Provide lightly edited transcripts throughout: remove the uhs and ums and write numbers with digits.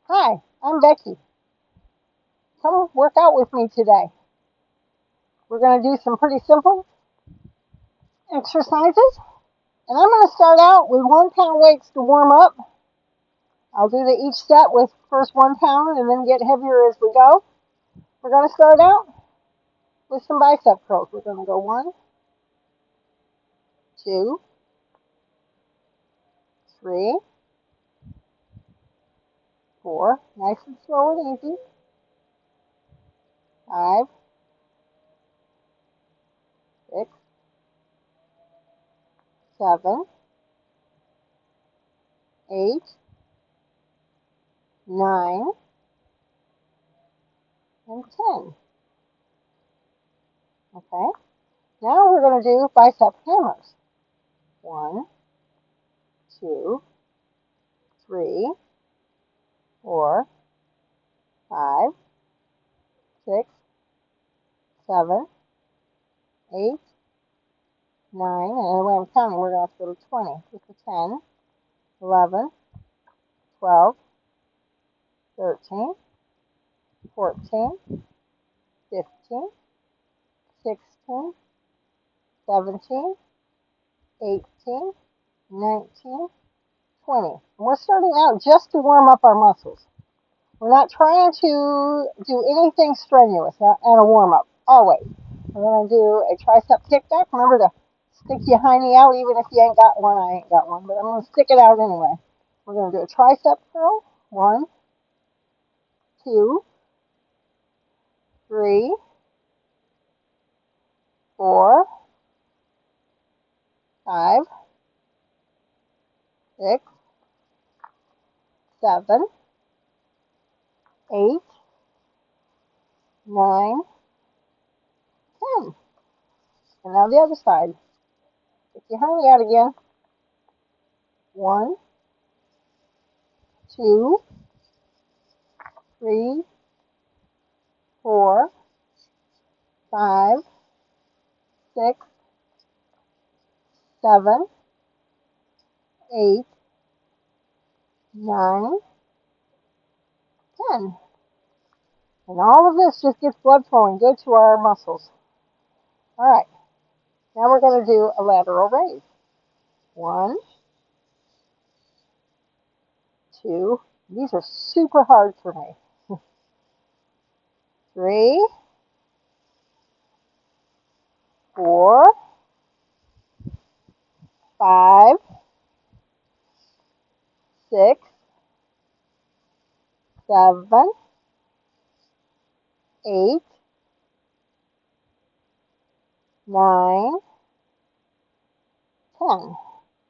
Hi, I'm Becky. Come work out with me today. We're going to do some pretty simple exercises. And I'm going to start out with 1 pound weights to warm up. I'll do each set with first 1 pound and then get heavier as we go. We're going to start out with some bicep curls. We're going to go 1, 2, 3, 4. Nice and slow and easy. 5, 6, 7, 8, 9, and 10. Okay. Now we're going to do bicep hammers. 1, 2, 3, 4, 5, 6, 7, 8, 9, and when I'm counting, we're going to have to go to 20. This is 10, 11, 12, 13, 14, 15, 16, 17, 18, 19, 20. And we're starting out just to warm up our muscles. We're not trying to do anything strenuous and a warm up, always. We're going to do a tricep kickback. Remember to stick your hiney out, even if you ain't got one. I ain't got one, but I'm going to stick it out anyway. We're going to do a tricep curl. 1, 2, 3, 4, 5, 6, 7, 8, 9, 10. And now the other side. Stick your hiney out again. 1, 2, 3, 4, 5, 6, 7, 8, 9, 10. And all of this just gets blood flowing good to our muscles. All right. Now we're going to do a lateral raise. 1, 2. These are super hard for me. 3, 4, 5, 6, 7, 8, 9, 10.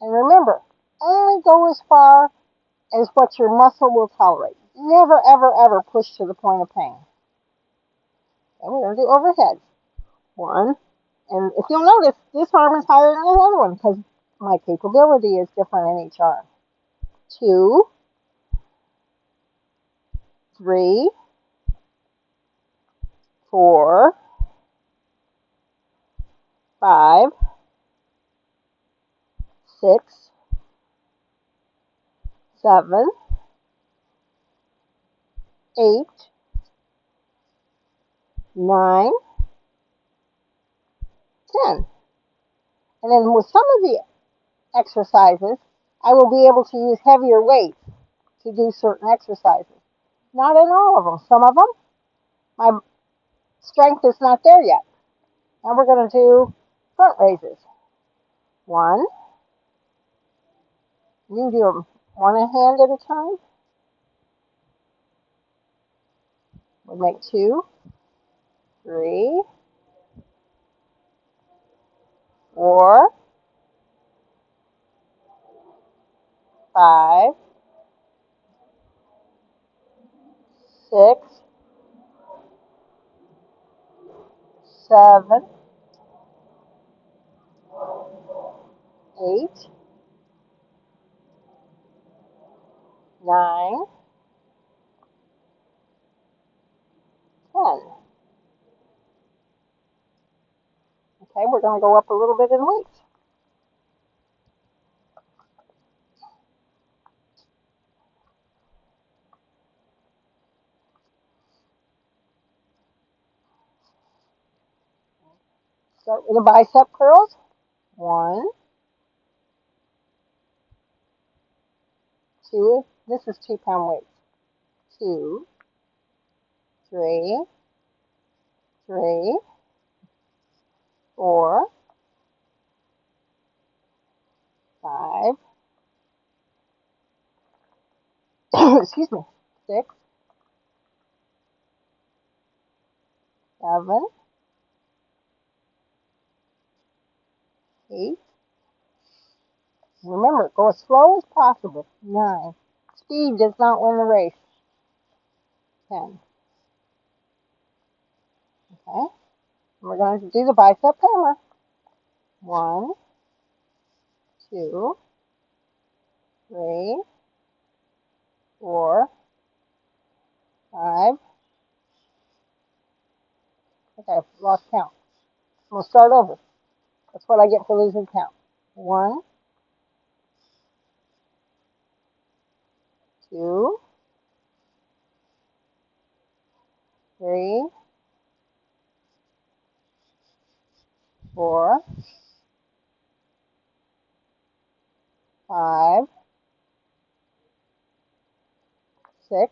And remember, only go as far as what your muscle will tolerate. Never, ever, ever push to the point of pain. And we're going to do overhead. 1. And if you'll notice, this arm is higher than the other one because my capability is different in each arm. 2, 3, 4, 5, 6, 7, 8, 9, 10. And then with some of the exercises, I will be able to use heavier weights to do certain exercises. Not in all of them. Some of them, my strength is not there yet. Now we're going to do front raises. 1. You do them one hand at a time. We'll make 2, 3, 4, 5, 6, 7, 8, 9, 10. Okay, we're going to go up a little bit in weight. Start with the bicep curls. 1, 2. This is 2-pound weights. 2, 3, 3, 4, 5. Excuse me. 6, 7, 8. Remember, go as slow as possible. 9. Speed does not win the race. 10. Okay. And we're going to do the bicep hammer. 1, 2, 3, 4, 5. Okay, I've lost count. I'm going to start over. That's what I get for losing count. 1, 2, 3, 4, 5, 6,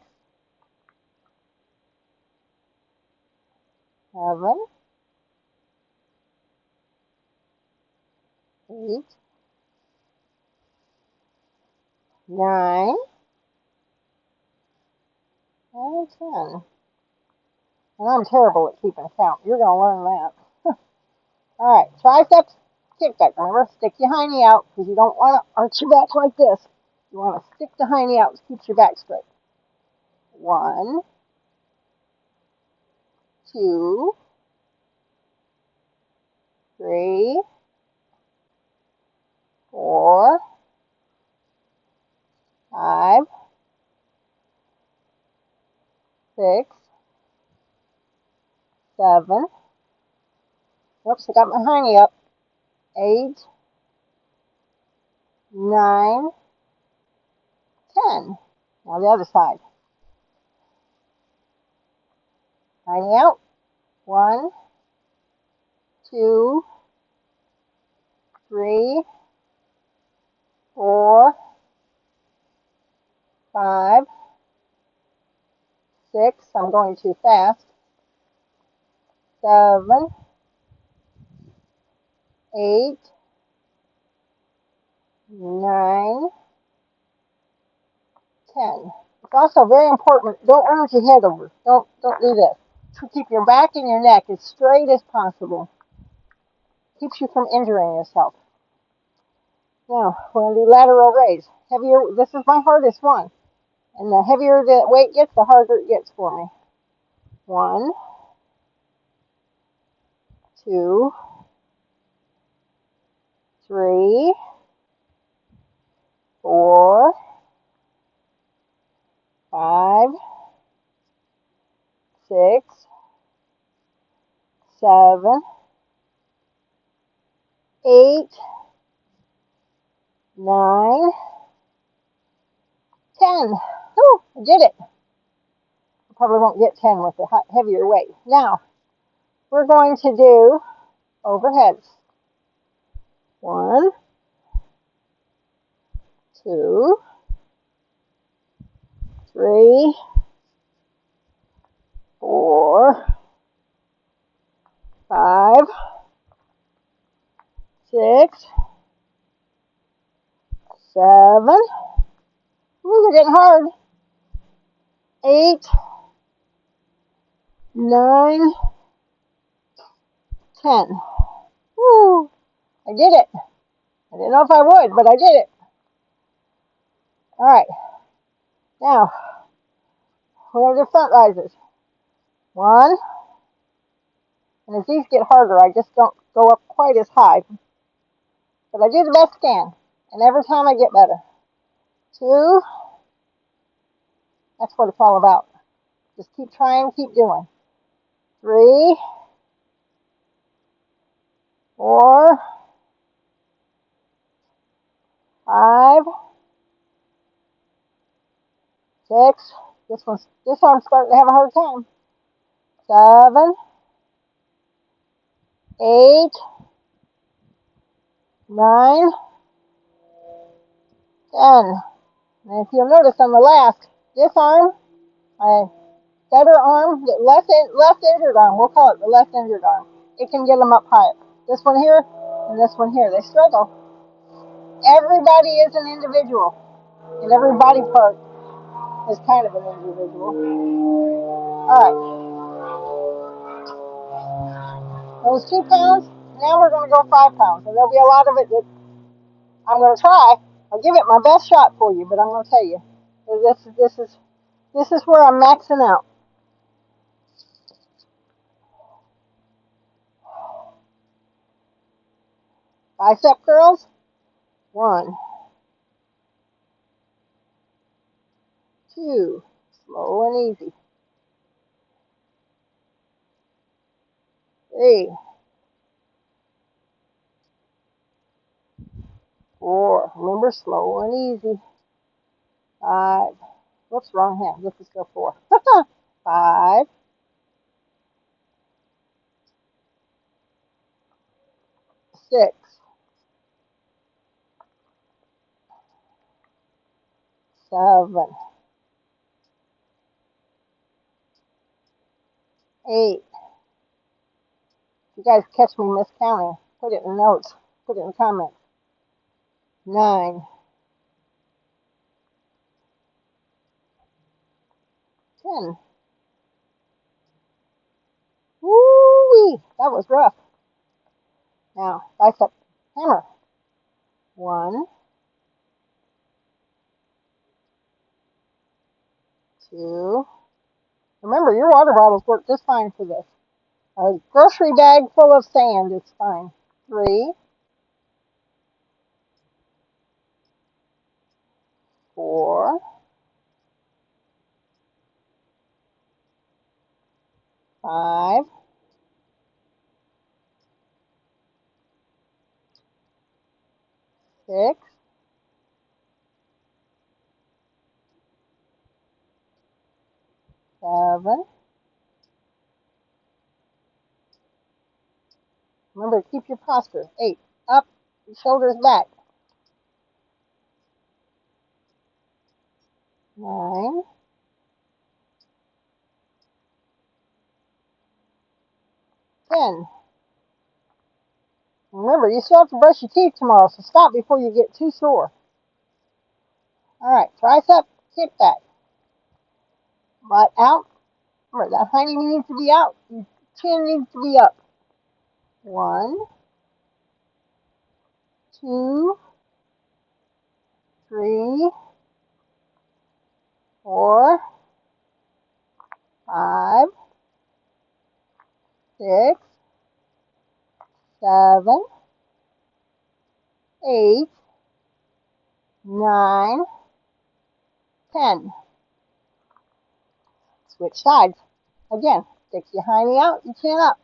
7, 8, 9, and 10. And I'm terrible at keeping count. You're going to learn that. All right, triceps, kick back. Remember, stick your hiney out because you don't want to arch your back like this. You want to stick the hiney out to keep your back straight. 1, 2, 3, 4, 5, 6, 7. Oops, I got my hiney up. 8, 9, 10. Now the other side. Hiney out. 1, 2, 3, 4, 5, 6. I'm going too fast. 7, 8, 9, 10. It's also very important. Don't arch your head over. Don't do this. To keep your back and your neck as straight as possible. Keeps you from injuring yourself. Now, we're going to do lateral raise. Heavier. This is my hardest one. And the heavier the weight gets, the harder it gets for me. 1, 2, 3, 4, 5, 6, 7, 8, 9, 10. Whew, I did it. I probably won't get 10 with the heavier weight. Now, we're going to do overheads. 1, 2, 3, 4, 5, 6, 7. Ooh, they're getting hard. 8, 9, 10. Woo! I did it. I didn't know if I would, but I did it. All right. Now, we're going to do front rises. 1. And as these get harder, I just don't go up quite as high. But I do the best I can. And every time I get better. 2. That's what it's all about. Just keep trying, keep doing. 3, 4, 5, 6. This arm's starting to have a hard time. 7, 8, 9, 10. And if you'll notice on the last, this arm, my better arm, the left injured arm, we'll call it the left injured arm. It can get them up high. This one here and this one here, they struggle. Everybody is an individual, and every body part is kind of an individual. All right, those 2 pounds. Now we're going to go 5 pounds, and there'll be a lot of it that I'm going to try. I'll give it my best shot for you, but I'm going to tell you, this is where I'm maxing out. Bicep curls. 1, 2, slow and easy. 3, 4. Remember, slow and easy. 5. Whoops, wrong hand. Let's just go 4. 5, 6, 7, 8. If you guys catch me miscounting, put it in the notes. Put it in the comments. 9, 10. Woo-wee! That was rough. Now, bicep hammer. 1, 2. Remember, your water bottles work just fine for this. A grocery bag full of sand is fine. 3, 4, 5, 6, 7. Remember, keep your posture. 8. Up, shoulders back. 9, 10. Remember, you still have to brush your teeth tomorrow, so stop before you get too sore. All right, tricep, kickback. Butt out. Remember, that hiney needs to be out. Your chin needs to be up. 1, 2, 3, 4, 5, 6, 7, 8, 9, 10. Switch sides. Again, stick your hiney out, your chin up.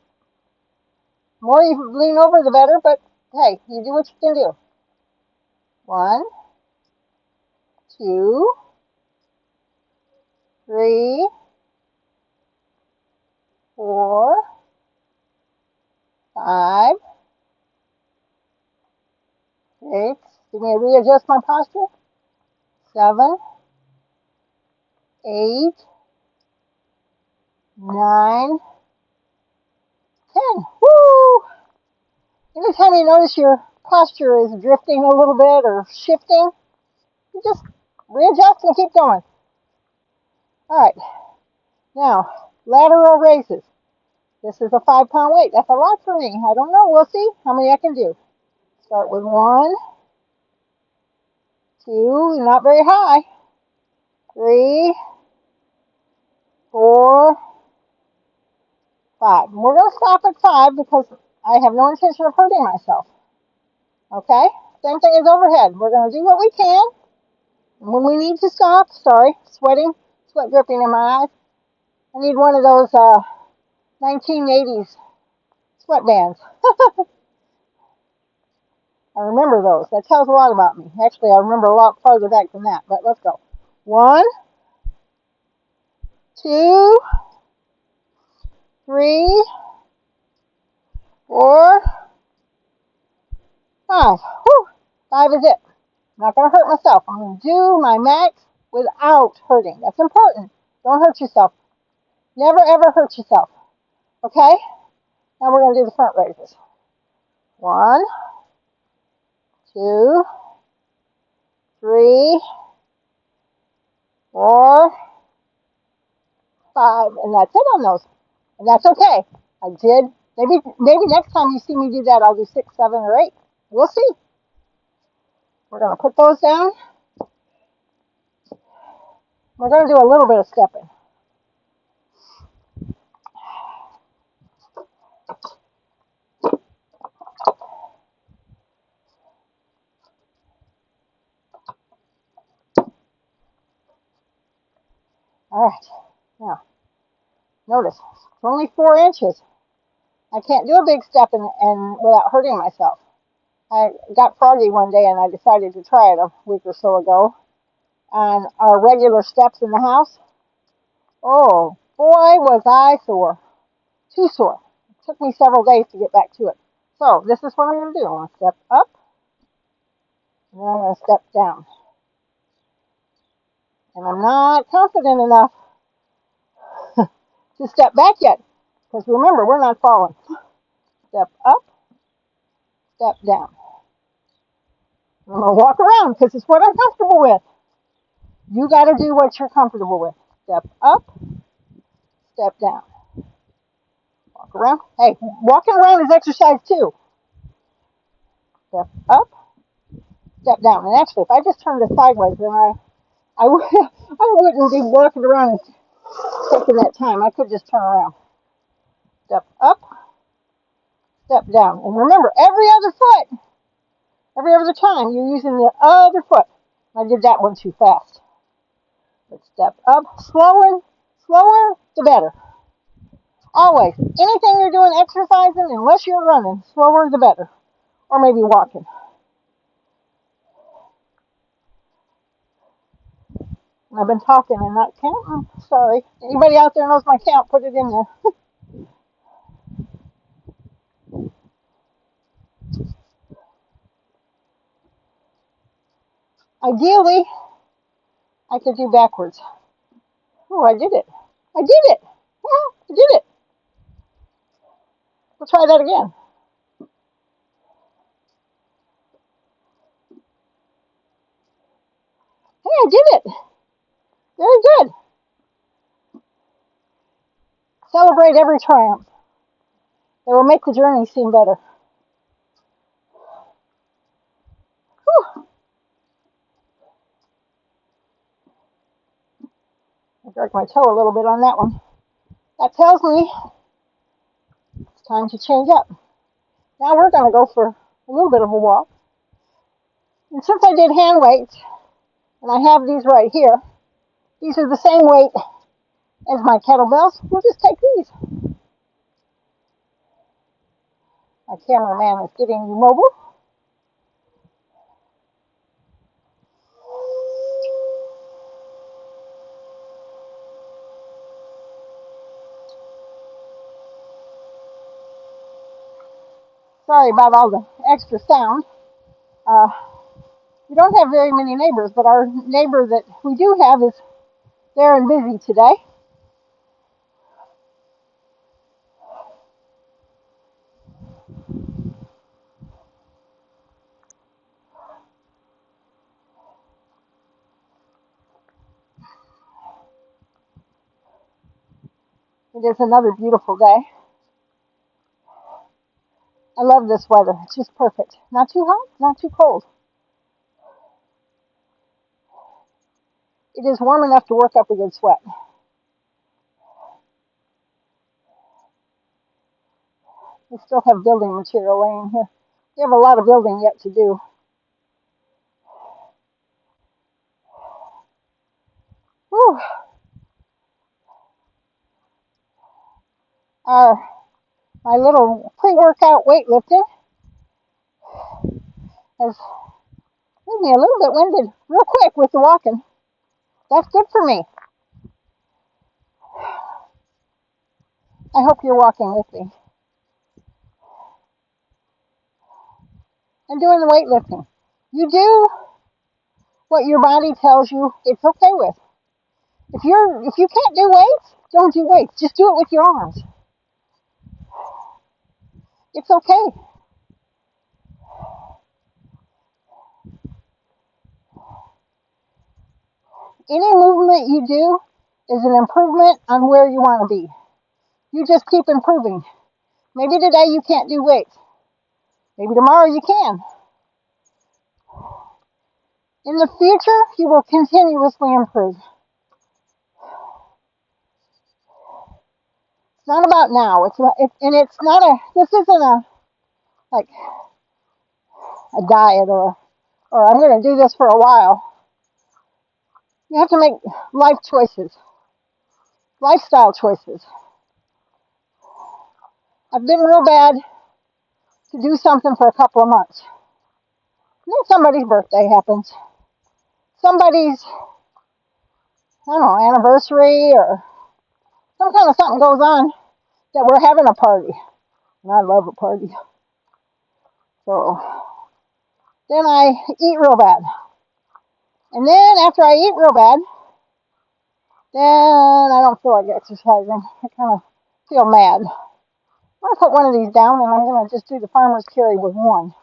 The more you lean over, the better, but hey, you do what you can do. 1, 2, 3, 4, 5, 6. Give me to readjust my posture. 7, 8, 9, 10. Woo! Anytime you notice your posture is drifting a little bit or shifting, you just readjust and keep going. All right. Now, lateral raises. This is a 5-pound weight. That's a lot for me. I don't know. We'll see how many I can do. Start with 1, 2, not very high. 3, 4, 5. And we're going to stop at 5 because I have no intention of hurting myself. Okay? Same thing as overhead. We're going to do what we can. And when we need to stop, sorry, sweating, sweat dripping in my eyes. I need one of those 1980s sweatbands. I remember those. That tells a lot about me. Actually, I remember a lot farther back than that, but let's go. 1, 2, 3, 4, 5. Whew. 5 is it. I'm not going to hurt myself. I'm going to do my max without hurting. That's important. Don't hurt yourself. Never, ever hurt yourself. Okay? Now we're going to do the front raises. 1, 2, 3, 4, 5. And that's it on those. And that's okay. I did. Maybe next time you see me do that, I'll do 6, 7, or 8. We'll see. We're going to put those down. We're going to do a little bit of stepping. All right. Now, notice, it's only 4 inches. I can't do a big step and without hurting myself. I got froggy one day and I decided to try it a week or so ago. And our regular steps in the house, oh, boy, was I sore. Too sore. It took me several days to get back to it. So this is what I'm going to do. I'm going to step up, and then I'm going to step down. And I'm not confident enough to step back yet. Because remember, we're not falling. Step up, step down. I'm going to walk around because it's what I'm comfortable with. You got to do what you're comfortable with. Step up, step down. Walk around. Hey, walking around is exercise too. Step up, step down. And actually, if I just turned it sideways, then I wouldn't be walking around and taking that time. I could just turn around. Step up, step down. And remember, every other time, you're using the other foot. I did that one too fast. But step up, slower, the better. Always. Anything you're doing exercising, unless you're running, slower the better. Or maybe walking. I've been talking and not counting. Sorry. Anybody out there knows my count, put it in there. Ideally, I could do backwards. Oh, I did it. I did it. I did it. We'll try that again. Hey, I did it. Very good. Celebrate every triumph. It will make the journey seem better. Whew. I broke my toe a little bit on that one. That tells me it's time to change up. Now we're going to go for a little bit of a walk. And since I did hand weights, and I have these right here, these are the same weight as my kettlebells. We'll just take these. My cameraman is getting mobile. Sorry about all the extra sound. We don't have very many neighbors, but our neighbor that we do have is there and busy today. It is another beautiful day. I love this weather. It's just perfect. Not too hot, not too cold. It is warm enough to work up a good sweat. We still have building material laying here. We have a lot of building yet to do. Whew. My little pre-workout weightlifting has made me a little bit winded real quick with the walking. That's good for me. I hope you're walking with me. and doing the weightlifting. You do what your body tells you it's okay with. If you can't do weights, don't do weights. Just do it with your arms. It's okay. Any movement you do is an improvement on where you want to be. You just keep improving. Maybe today you can't do weights. Maybe tomorrow you can. In the future, you will continuously improve. It's not about now. It's not this isn't like a diet or I'm going to do this for a while. You have to make life choices, lifestyle choices. I've been real bad to do something for a couple of months. And then somebody's birthday happens. Somebody's, I don't know, anniversary or some kind of something goes on that we're having a party. And I love a party. So then I eat real bad. And then after I eat real bad, then I don't feel like exercising. I kind of feel mad. I'm going to put one of these down and I'm going to just do the farmer's carry with one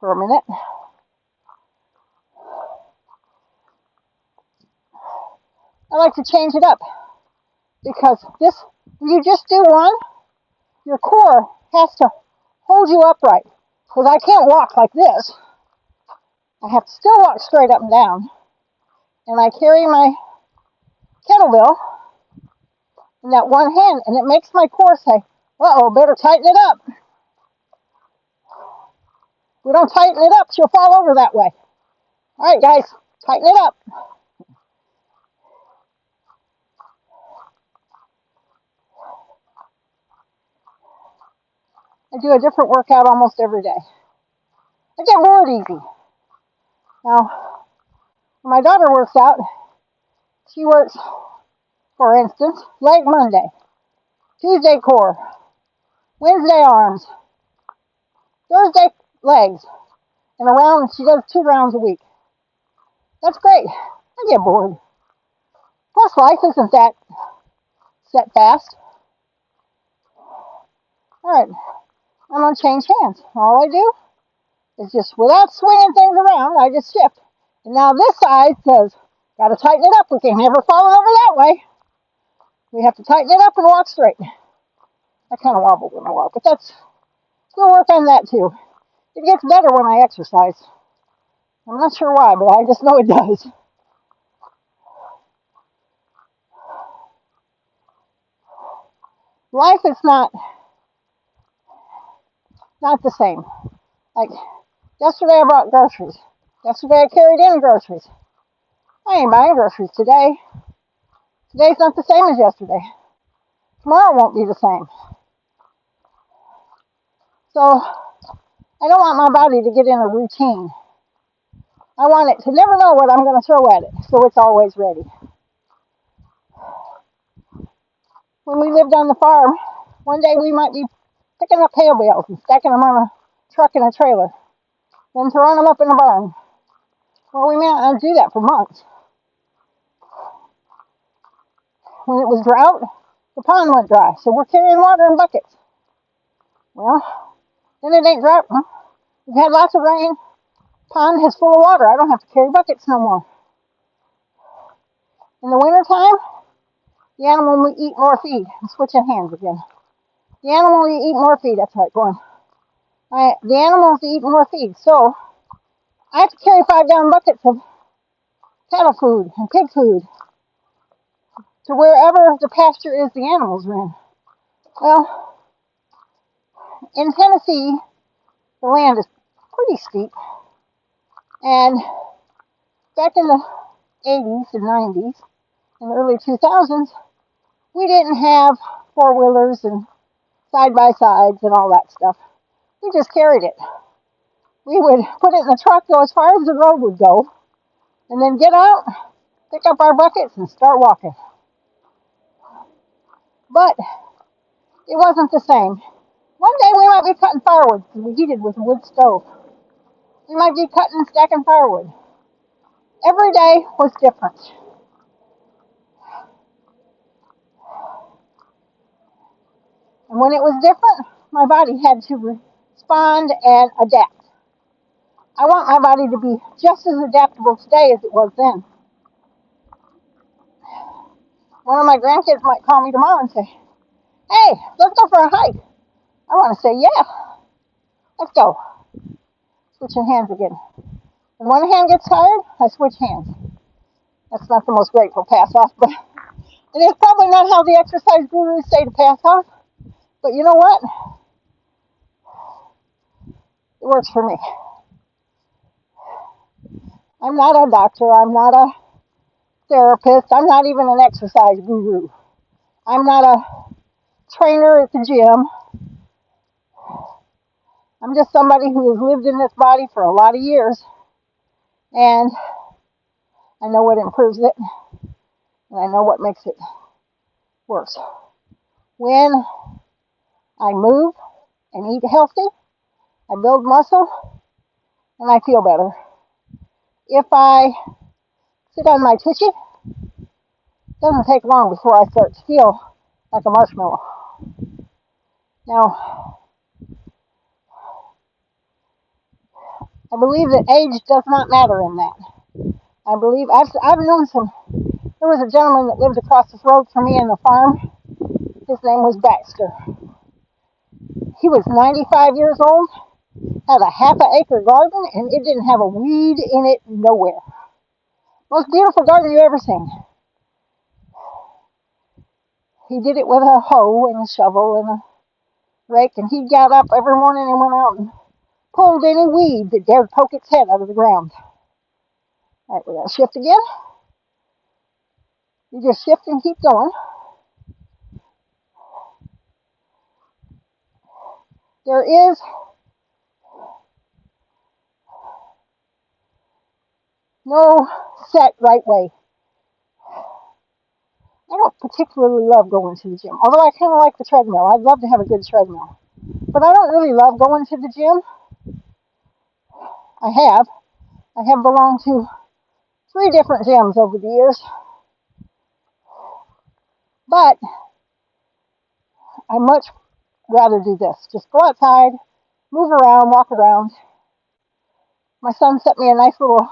for a minute. I like to change it up because when you just do one, your core has to hold you upright. Because I can't walk like this. I have to still walk straight up and down. And I carry my kettlebell in that one hand, and it makes my core say, uh-oh, better tighten it up. If we don't tighten it up, she'll fall over that way. All right, guys, tighten it up. I do a different workout almost every day. I get bored easy. Now, when my daughter works out, she works, for instance, leg Monday, Tuesday core, Wednesday arms, Thursday legs, and she does 2 rounds a week. That's great. I get bored. Plus, life isn't that set fast. All right, I'm going to change hands. All I do is just, without swinging things around, I just shift. And now this side says, got to tighten it up. We can never fall over that way. We have to tighten it up and walk straight. I kind of wobble when I walk, but we'll work on that too. It gets better when I exercise. I'm not sure why, but I just know it does. Life is not the same. Like, yesterday I brought groceries. Yesterday I carried in groceries. I ain't buying groceries today. Today's not the same as yesterday. Tomorrow won't be the same. So, I don't want my body to get in a routine. I want it to never know what I'm going to throw at it, so it's always ready. When we lived on the farm, one day we might be picking up hay bales and stacking them on a truck and a trailer, then throwing them up in the barn. Well, we may not do that for months. When it was drought, the pond went dry, so we're carrying water in buckets. Well, then it ain't drought. We've had lots of rain. Pond is full of water. I don't have to carry buckets no more. In the wintertime, the animal will eat more feed. I'm switching hands again. The animal will eat more feed. That's right, go on. The animals eat more feed, so I have to carry 5-gallon buckets of cattle food and pig food to wherever the pasture is the animals are in. Well, in Tennessee, the land is pretty steep, and back in the 80s and 90s and early 2000s, we didn't have four-wheelers and side-by-sides and all that stuff. We just carried it. We would put it in the truck, go as far as the road would go, and then get out, pick up our buckets, and start walking. But it wasn't the same. One day we might be cutting firewood because we heated with a wood stove. You might be cutting and stacking firewood. Every day was different. And when it was different, my body had to respond and adapt. I want my body to be just as adaptable today as it was then. One of my grandkids might call me tomorrow and say, "Hey, let's go for a hike." I want to say, "Yeah, let's go." Switching hands again. When one hand gets tired, I switch hands. That's not the most grateful pass off, but it is probably not how the exercise gurus say to pass off. But you know what? It works for me. I'm not a doctor. I'm not a therapist. I'm not even an exercise guru. I'm not a trainer at the gym. I'm just somebody who has lived in this body for a lot of years. And I know what improves it. And I know what makes it worse. When I move and eat healthy, I build muscle and I feel better. If I sit on my tushy, it doesn't take long before I start to feel like a marshmallow. Now, I believe that age does not matter in that. I believe I've known some. There was a gentleman that lived across the road from me in the farm. His name was Baxter. He was 95 years old, had a half an acre garden, and it didn't have a weed in it nowhere. Most beautiful garden you ever seen. He did it with a hoe and a shovel and a rake, and he got up every morning and went out and pulled any weed that dared poke its head out of the ground. All right, we're going to shift again. You just shift and keep going. There is no set right way. I don't particularly love going to the gym, although I kind of like the treadmill. I'd love to have a good treadmill. But I don't really love going to the gym. I have belonged to 3 different gyms over the years. But I much rather do this. Just go outside, move around, walk around. My son set me a nice little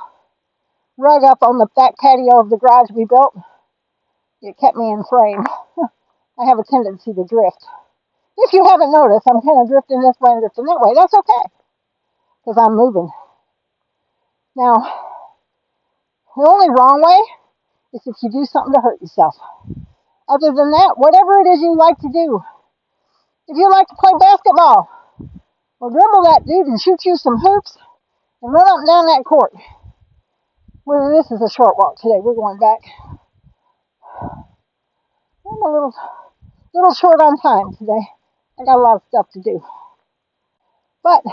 rug up on the back patio of the garage we built. It kept me in frame. I have a tendency to drift. If you haven't noticed, I'm kind of drifting this way and drifting that way. That's okay, because I'm moving. Now, the only wrong way is if you do something to hurt yourself. Other than that, whatever it is you like to do. If you like to play basketball, well, dribble that dude and shoot you some hoops and run up and down that court. Well, this is a short walk today. We're going back. I'm a little short on time today. I got a lot of stuff to do. But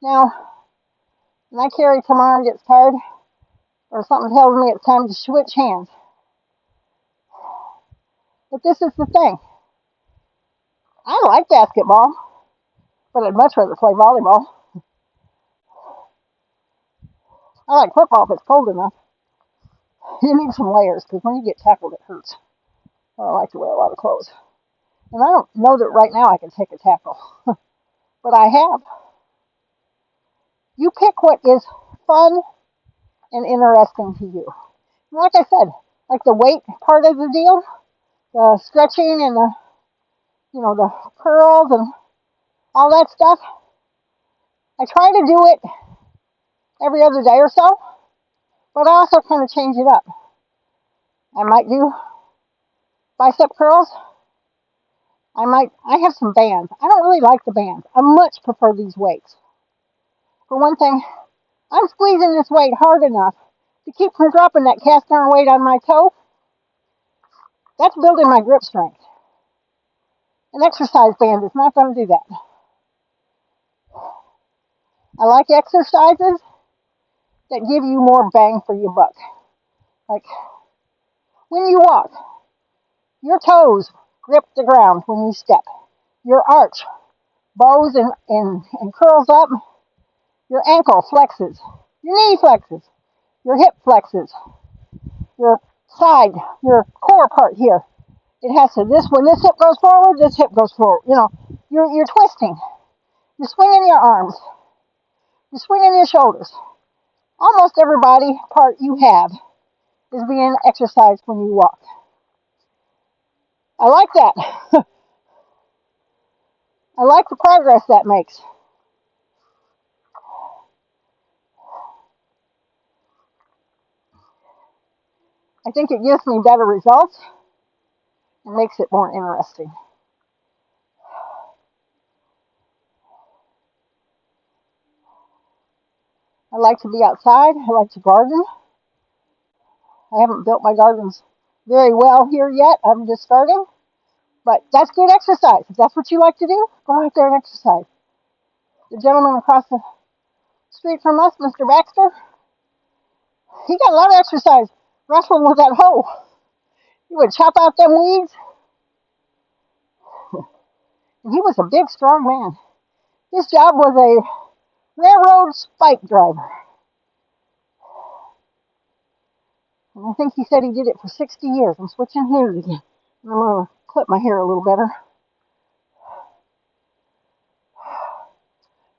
now, when I carry till my arm gets tired or something tells me it's time to switch hands. But this is the thing. I like basketball, but I'd much rather play volleyball. I like football if it's cold enough. You need some layers because when you get tackled, it hurts. I don't like to wear a lot of clothes. And I don't know that right now I can take a tackle, but I have. You pick what is fun and interesting to you. And like I said, like the weight part of the deal, the stretching and the curls and all that stuff. I try to do it every other day or so, but I also kind of change it up. I might do bicep curls. I have some bands. I don't really like the bands. I much prefer these weights. For one thing, I'm squeezing this weight hard enough to keep from dropping that cast iron weight on my toe. That's building my grip strength. An exercise band is not going to do that. I like exercises that give you more bang for your buck. Like when you walk, your toes grip the ground when you step. Your arch bows and curls up. your ankle flexes, your knee flexes, your hip flexes, your side, your core part here. It has to, this, when this hip goes forward, this hip goes forward. You know, you're twisting. You're swinging your arms. You're swinging your shoulders. Almost every body part you have is being exercised when you walk. I like that. I like the progress that makes. I think it gives me better results and makes it more interesting. I like to be outside. I like to garden. I haven't built my gardens very well here yet. I'm just starting. But that's good exercise. If that's what you like to do, go out there and exercise. The gentleman across the street from us, Mr. Baxter, he got a lot of exercise wrestling with that hoe. He would chop out them weeds. And he was a big, strong man. His job was a railroad spike driver. And I think he said he did it for 60 years. I'm switching hairs again. I'm going to clip my hair a little better.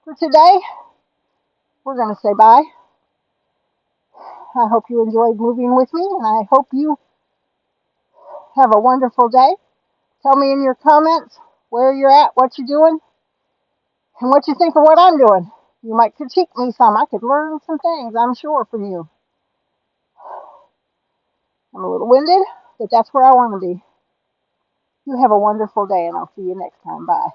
For today, we're going to say bye. I hope you enjoyed moving with me, and I hope you have a wonderful day. Tell me in your comments where you're at, what you're doing, and what you think of what I'm doing. You might critique me some. I could learn some things, I'm sure, from you. I'm a little winded, but that's where I want to be. You have a wonderful day, and I'll see you next time. Bye.